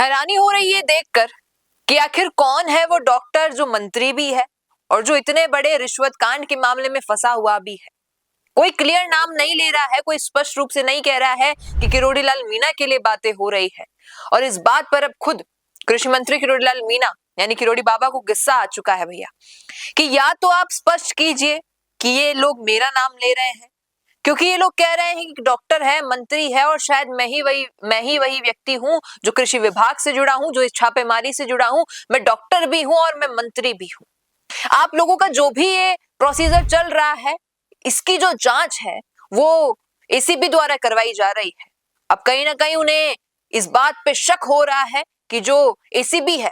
हैरानी हो रही है देखकर कि आखिर कौन है वो डॉक्टर जो मंत्री भी है और जो इतने बड़े रिश्वत कांड के मामले में फंसा हुआ भी है। कोई क्लियर नाम नहीं ले रहा है, कोई स्पष्ट रूप से नहीं कह रहा है कि किरोड़ी लाल मीणा के लिए बातें हो रही है। और इस बात पर अब खुद कृषि मंत्री किरोड़ी लाल मीणा यानी किरोड़ी बाबा को गुस्सा आ चुका है भैया, कि या तो आप स्पष्ट कीजिए कि ये लोग मेरा नाम ले रहे हैं, क्योंकि ये लोग कह रहे हैं कि डॉक्टर है, मंत्री है, और शायद मैं ही वही व्यक्ति हूं जो कृषि विभाग से जुड़ा हूं, जो इस छापेमारी से जुड़ा हूं। मैं डॉक्टर भी हूं और मैं मंत्री भी हूं। आप लोगों का जो भी ये प्रोसीजर चल रहा है, इसकी जो जांच है वो एसीबी द्वारा करवाई जा रही है। अब कहीं ना कहीं उन्हें इस बात पे शक हो रहा है कि जो एसीबी है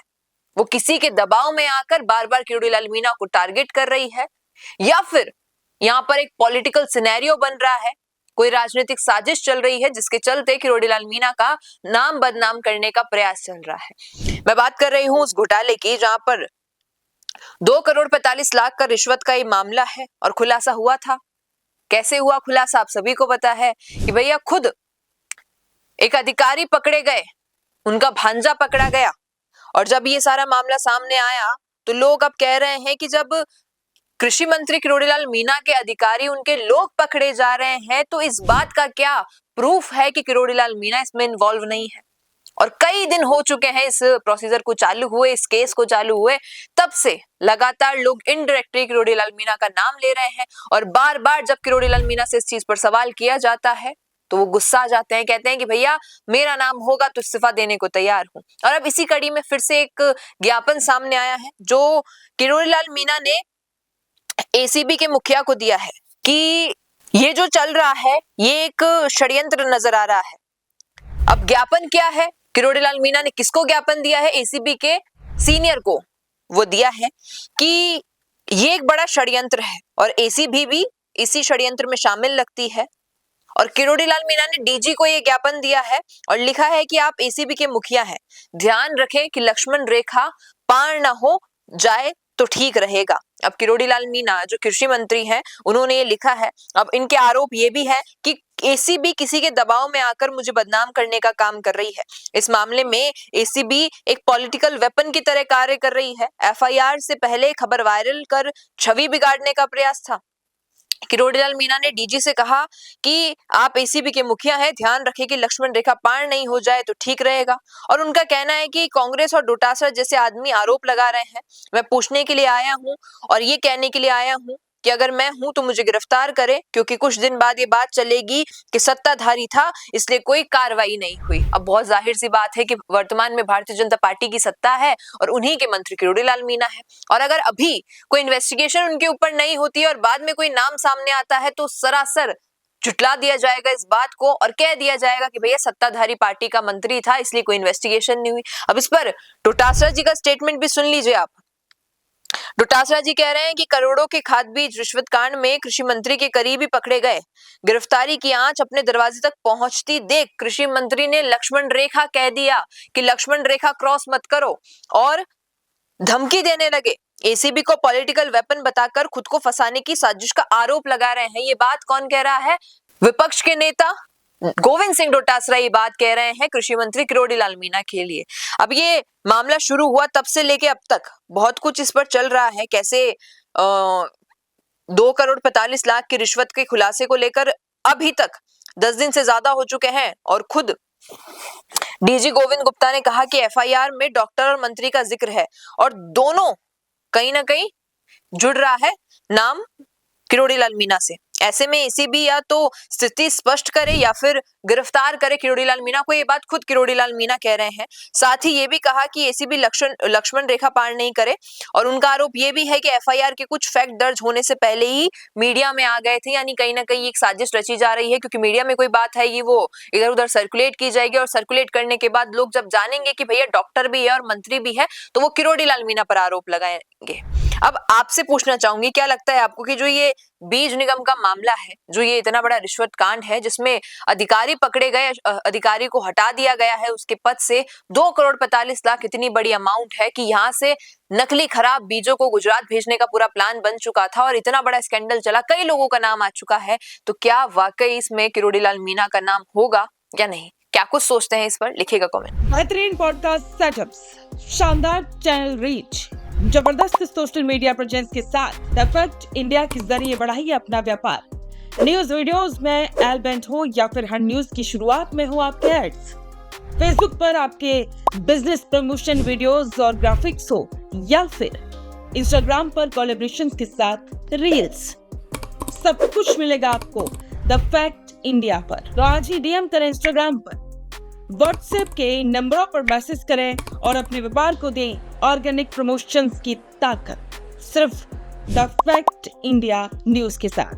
वो किसी के दबाव में आकर बार बार किरोड़ी लाल मीणा को टारगेट कर रही है, या फिर यहाँ पर एक पॉलिटिकल सिनेरियो बन रहा है, कोई राजनीतिक साजिश चल रही है जिसके चलते किरोड़ी लाल मीणा का नाम बदनाम करने का प्रयास चल रहा है। मैं बात कर रही हूं उस घोटाले की जहां पर 2 करोड़ 45 लाख का रिश्वत का ये मामला है और खुलासा हुआ था। कैसे हुआ खुलासा आप सभी को पता है कि भैया खुद एक अधिकारी पकड़े गए, उनका भांजा पकड़ा गया, और जब ये सारा मामला सामने आया तो लोग अब कह रहे हैं कि जब कृषि मंत्री किरोड़ी लाल मीणा के अधिकारी, उनके लोग पकड़े जा रहे हैं तो इस बात का क्या प्रूफ है कि किरोड़ी लाल मीणा इसमें इन्वॉल्व नहीं है। और कई दिन हो चुके हैं इस प्रोसीजर को चालू हुए, इस केस को चालू हुए, तब से लगातार लोग इनडायरेक्टली किरोड़ी लाल मीणा का नाम ले रहे हैं, और बार बार जब किरोड़ी लाल मीणा से इस चीज पर सवाल किया जाता है तो वो गुस्सा आ जाते हैं, कहते हैं कि भैया मेरा नाम होगा तो इस्तीफा देने को तैयार हूं। और अब इसी कड़ी में फिर से एक ज्ञापन सामने आया है जो किरोड़ी लाल मीणा ने एसीबी के मुखिया को दिया है कि ये जो चल रहा है ये एक षड्यंत्र नजर आ रहा है। अब ज्ञापन क्या है, किरोड़ी लाल मीणा ने किसको ज्ञापन दिया है? एसीबी के सीनियर को वो दिया है कि ये एक बड़ा षड्यंत्र है और एसीबी भी इसी षड्यंत्र में शामिल लगती है। और किरोड़ी लाल मीणा ने डीजी को ये ज्ञापन दिया है और लिखा है कि आप एसीबी के मुखिया हैं, ध्यान रखें कि लक्ष्मण रेखा पार ना हो जाए तो ठीक रहेगा। अब किरोड़ी लाल मीणा जो कृषि मंत्री हैं उन्होंने ये लिखा है। अब इनके आरोप ये भी है कि एसीबी किसी के दबाव में आकर मुझे बदनाम करने का काम कर रही है। इस मामले में एसीबी एक पॉलिटिकल वेपन की तरह कार्य कर रही है। एफआईआर से पहले खबर वायरल कर छवि बिगाड़ने का प्रयास था। किरोड़ी लाल मीणा ने डीजी से कहा कि आप एसीबी के मुखिया हैं, ध्यान रखें कि लक्ष्मण रेखा पार नहीं हो जाए तो ठीक रहेगा। और उनका कहना है कि कांग्रेस और डोटासरा जैसे आदमी आरोप लगा रहे हैं, मैं पूछने के लिए आया हूं और ये कहने के लिए आया हूं कि अगर मैं हूं तो मुझे गिरफ्तार करें, क्योंकि कुछ दिन बाद ये बात चलेगी कि सत्ताधारी था इसलिए कोई कार्रवाई नहीं हुई। अब बहुत जाहिर सी बात है कि वर्तमान में भारतीय जनता पार्टी की सत्ता है और उन्हीं के मंत्री किरोड़ी लाल मीणा है, और अगर अभी कोई इन्वेस्टिगेशन उनके ऊपर नहीं होती है और बाद में कोई नाम सामने आता है तो सरासर झुटला दिया जाएगा इस बात को और कह दिया जाएगा कि भैया सत्ताधारी पार्टी का मंत्री था इसलिए कोई इन्वेस्टिगेशन नहीं हुई। अब इस पर डोटासरा जी का स्टेटमेंट भी सुन लीजिए आप। डोटासरा जी कह रहे हैं कि करोड़ों के खाद बीज रिश्वत कांड में कृषि मंत्री के करीबी पकड़े गए, गिरफ्तारी की आंच अपने दरवाजे तक पहुंचती देख कृषि मंत्री ने लक्ष्मण रेखा कह दिया कि लक्ष्मण रेखा क्रॉस मत करो, और धमकी देने लगे। एसीबी को पॉलिटिकल वेपन बताकर खुद को फंसाने की साजिश का आरोप लगा रहे हैं। ये बात कौन कह रहा है? विपक्ष के नेता गोविंद सिंह डोटासरा ये बात कह रहे हैं कृषि मंत्री किरोड़ी लाल मीणा के लिए। अब ये मामला शुरू हुआ तब से लेके अब तक बहुत कुछ इस पर चल रहा है, कैसे 2 करोड़ 45 लाख की रिश्वत के खुलासे को लेकर अभी तक 10 दिन से ज्यादा हो चुके हैं, और खुद डीजी गोविंद गुप्ता ने कहा कि एफआईआर में डॉक्टर और मंत्री का जिक्र है और दोनों कहीं ना कहीं जुड़ रहा है नाम किरोड़ी लाल मीणा से। ऐसे में एसीबी या तो स्थिति स्पष्ट करे या फिर गिरफ्तार करे किरोड़ी लाल मीणा को। ये बात खुद किरोड़ी लाल मीणा कह रहे हैं। साथ ही ये भी कहा कि एसीबी लक्ष्मण रेखा पार नहीं करे, और उनका आरोप ये भी है कि एफआईआर के कुछ फैक्ट दर्ज होने से पहले ही मीडिया में आ गए थे, यानी कहीं ना कहीं एक साजिश रची जा रही है, क्योंकि मीडिया में कोई बात है ये वो इधर उधर सर्कुलेट की जाएगी, और सर्कुलेट करने के बाद लोग जब जानेंगे कि भैया डॉक्टर भी है और मंत्री भी है तो वो किरोड़ी लाल मीणा पर आरोप लगाएंगे। अब आपसे पूछना चाहूंगी, क्या लगता है आपको कि जो ये बीज निगम का मामला है, जो ये इतना बड़ा रिश्वत कांड है जिसमें अधिकारी पकड़े गए, अधिकारी को हटा दिया गया है उसके पद से, 2 करोड़ 45 लाख इतनी बड़ी अमाउंट है कि यहाँ से नकली खराब बीजों को गुजरात भेजने का पूरा प्लान बन चुका था और इतना बड़ा स्कैंडल चला, कई लोगों का नाम आ चुका है, तो क्या वाकई इसमें किरोड़ी लाल मीणा का नाम होगा या नहीं? क्या कुछ सोचते हैं इस पर, लिखिएगा कमेंट। बेहतरीन पॉडकास्ट सेटअप्स, शानदार चैनल रीच, जबरदस्त सोशल मीडिया प्रेजेंस के साथ द फैक्ट इंडिया के जरिए बढ़ाइए अपना व्यापार। न्यूज वीडियोस में एलबेंट हो या फिर हर न्यूज की शुरुआत में हो आपके एड्स, फेसबुक पर आपके बिजनेस प्रमोशन वीडियोस और ग्राफिक्स हो या फिर इंस्टाग्राम पर कोलैबोरेशन के साथ रील्स, सब कुछ मिलेगा आपको द फैक्ट इंडिया पर। तो आज ही डीएम करें इंस्टाग्राम पर, व्हाट्सएप के नंबरों पर मैसेज करें और अपने व्यापार को दें ऑर्गेनिक प्रमोशंस की ताकत, सिर्फ द फैक्ट इंडिया न्यूज के साथ।